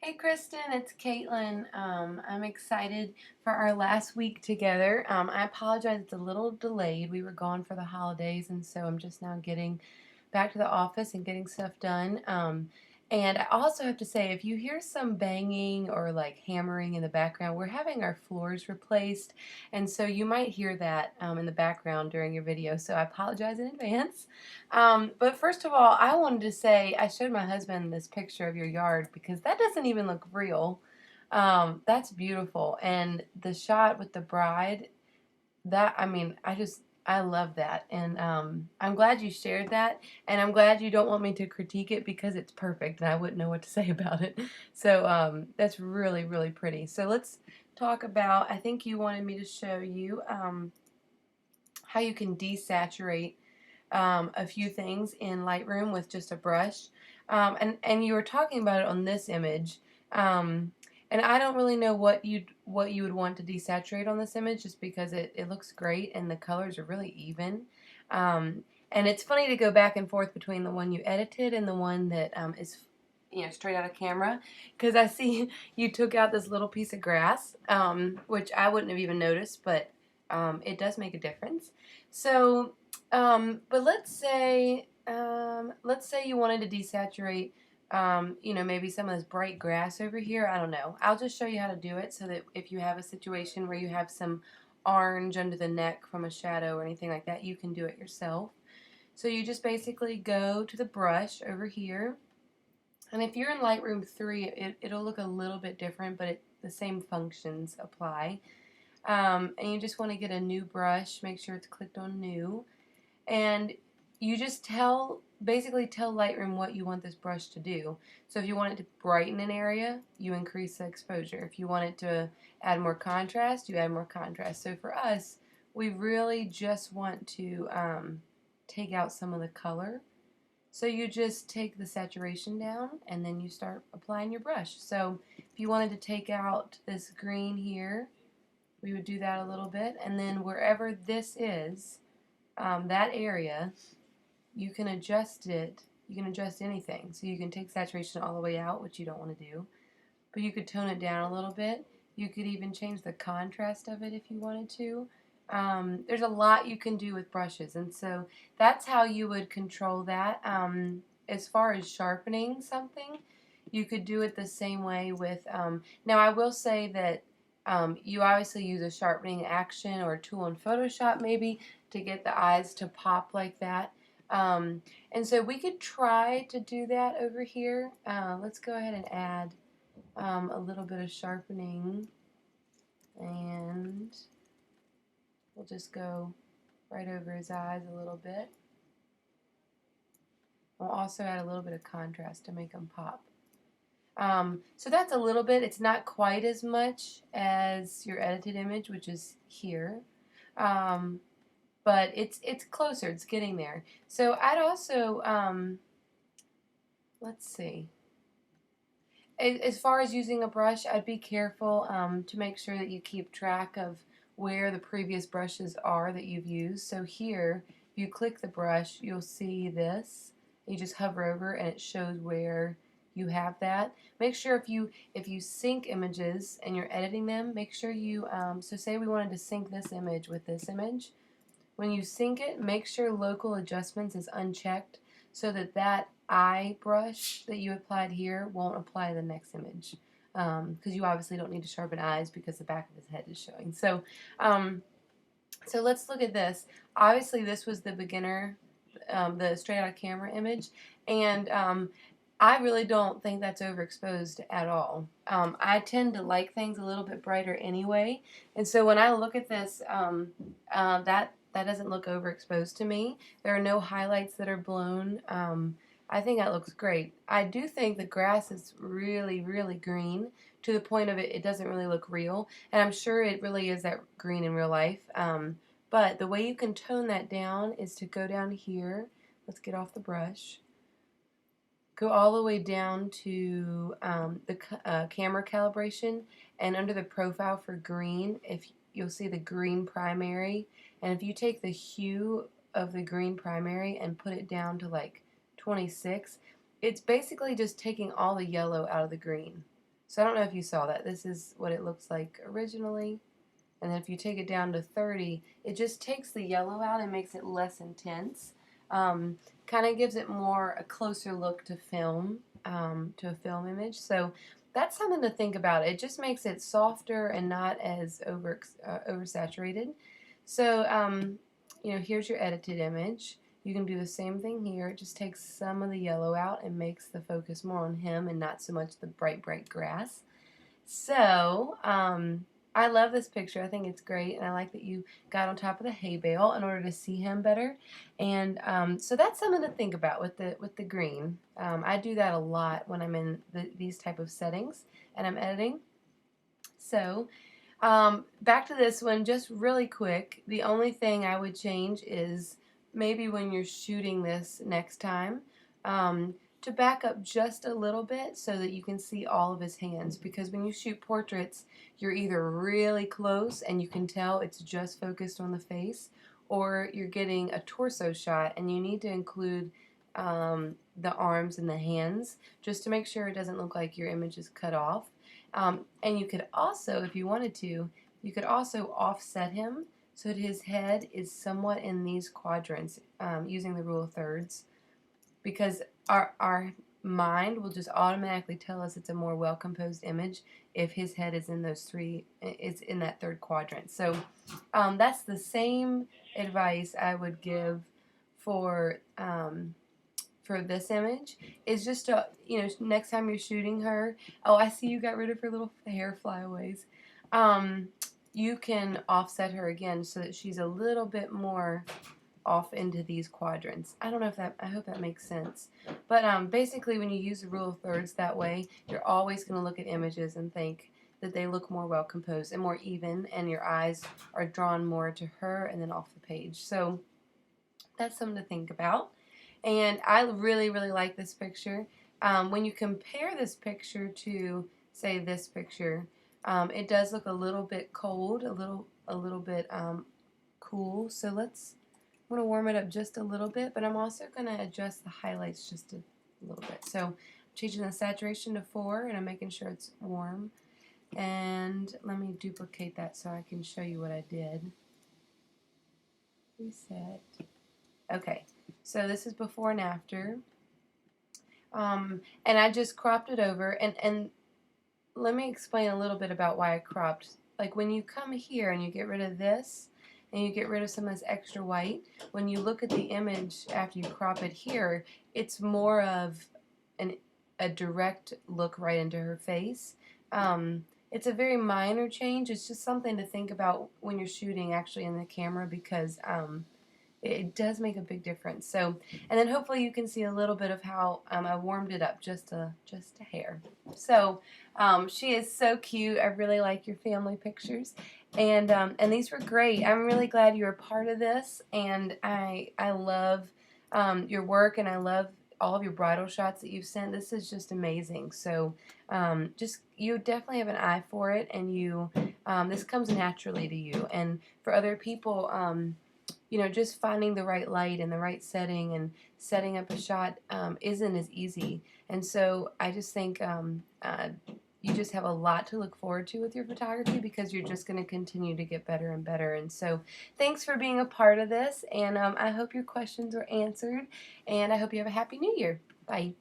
Hey Kristen, it's Katelyn. I'm excited for our last week together. I apologize, it's a little delayed. We were gone for the holidays, and so I'm just now getting back to the office and getting stuff done. And I also have to say, if you hear some banging or like hammering in the background, we're having our floors replaced, and so you might hear that in the background during your video. So I apologize in advance. But first of all, I wanted to say I showed my husband this picture of your yard because that doesn't even look real. That's beautiful. And the shot with the bride, I love that. And I'm glad you shared that. And I'm glad you don't want me to critique it because it's perfect and I wouldn't know what to say about it. So that's really, really pretty. So let's talk about, I think you wanted me to show you how you can desaturate a few things in Lightroom with just a brush. And you were talking about it on this image. And I don't really know what you would want to desaturate on this image just because it looks great and the colors are really even. And it's funny to go back and forth between the one you edited and the one that is straight out of camera, because I see you took out this little piece of grass, which I wouldn't have even noticed, but it does make a difference. So but let's say you wanted to desaturate, maybe some of this bright grass over here. I don't know. I'll just show you how to do it so that if you have a situation where you have some orange under the neck from a shadow or anything like that, you can do it yourself. So you just basically go to the brush over here. And if you're in Lightroom 3, it'll look a little bit different, but the same functions apply. And you just want to get a new brush, make sure it's clicked on new. And you just basically tell Lightroom what you want this brush to do. So if you want it to brighten an area, you increase the exposure. If you want it to add more contrast, you add more contrast. So for us, we really just want to take out some of the color. So you just take the saturation down and then you start applying your brush. So if you wanted to take out this green here, we would do that a little bit. And then wherever this is, that area, you can adjust it. You can adjust anything. So you can take saturation all the way out, which you don't want to do. But you could tone it down a little bit. You could even change the contrast of it if you wanted to. There's a lot you can do with brushes, and so that's how you would control that. As far as sharpening something, you could do it the same way with, now I will say that you obviously use a sharpening action or a tool in Photoshop maybe to get the eyes to pop like that. And so we could try to do that over here. Let's go ahead and add a little bit of sharpening, and we'll just go right over his eyes a little bit. We'll also add a little bit of contrast to make them pop. So that's a little bit. It's not quite as much as your edited image, which is here. But it's closer. It's getting there. So I'd also, let's see. As far as using a brush, I'd be careful to make sure that you keep track of where the previous brushes are that you've used. So here, if you click the brush, you'll see this. You just hover over and it shows where you have that. Make sure if you sync images and you're editing them, make sure you, so say we wanted to sync this image with this image. When you sync it, make sure local adjustments is unchecked so that that eye brush that you applied here won't apply to the next image. Because you obviously don't need to sharpen eyes because the back of his head is showing. So, so let's look at this. Obviously, this was the beginner, the straight out of camera image, and I really don't think that's overexposed at all. I tend to like things a little bit brighter anyway, and so when I look at this, that doesn't look overexposed to me. There are no highlights that are blown. I think that looks great. I do think the grass is really, really green to the point of it doesn't really look real, and I'm sure it really is that green in real life. But the way you can tone that down is to go down here. Let's get off the brush. Go all the way down to the camera calibration, and under the profile for green, if you'll see the green primary, and if you take the hue of the green primary and put it down to like 26, it's basically just taking all the yellow out of the green. So I don't know if you saw that. This is what it looks like originally. And then if you take it down to 30, it just takes the yellow out and makes it less intense. Um, kind of gives it more a closer look to film, to a film image. So that's something to think about. It just makes it softer and not as oversaturated. So here's your edited image. You can do the same thing here. It just takes some of the yellow out and makes the focus more on him and not so much the bright, bright grass. So, I love this picture. I think it's great, and I like that you got on top of the hay bale in order to see him better. And so that's something to think about with the green. I do that a lot when I'm in these type of settings and I'm editing. So, back to this one, just really quick. The only thing I would change is maybe when you're shooting this next time, to back up just a little bit so that you can see all of his hands. Because when you shoot portraits, you're either really close and you can tell it's just focused on the face, or you're getting a torso shot and you need to include the arms and the hands just to make sure it doesn't look like your image is cut off. And you could also, if you wanted to, you could also offset him so that his head is somewhat in these quadrants using the rule of thirds, because our mind will just automatically tell us it's a more well-composed image if his head is in those three, it's in that third quadrant. So that's the same advice I would give for this image, is just to, next time you're shooting her, oh, I see you got rid of her little hair flyaways. You can offset her again so that she's a little bit more off into these quadrants. I don't know if that, I hope that makes sense. But basically when you use the rule of thirds that way, you're always going to look at images and think that they look more well composed and more even, and your eyes are drawn more to her and then off the page. So that's something to think about. And I really, really like this picture. When you compare this picture to, say, this picture, it does look a little bit cold, a little bit cool. So I'm going to warm it up just a little bit, but I'm also going to adjust the highlights just a little bit. So I'm changing the saturation to 4, and I'm making sure it's warm. And let me duplicate that so I can show you what I did. Reset. Okay, so this is before and after. And I just cropped it over, and let me explain a little bit about why I cropped. Like when you come here and you get rid of this, and you get rid of some of this extra white, when you look at the image after you crop it here, it's more of a direct look right into her face. It's a very minor change. It's just something to think about when you're shooting actually in the camera, because it does make a big difference. So, and then hopefully you can see a little bit of how I warmed it up just a hair. So, she is so cute. I really like your family pictures, and these were great. I'm really glad you're a part of this, and I love your work, and I love all of your bridal shots that you've sent. This is just amazing. So, just you definitely have an eye for it, and you this comes naturally to you. And for other people, just finding the right light and the right setting and setting up a shot isn't as easy. And so I just think you just have a lot to look forward to with your photography, because you're just going to continue to get better and better. And so thanks for being a part of this, and I hope your questions were answered, and I hope you have a happy new year. Bye.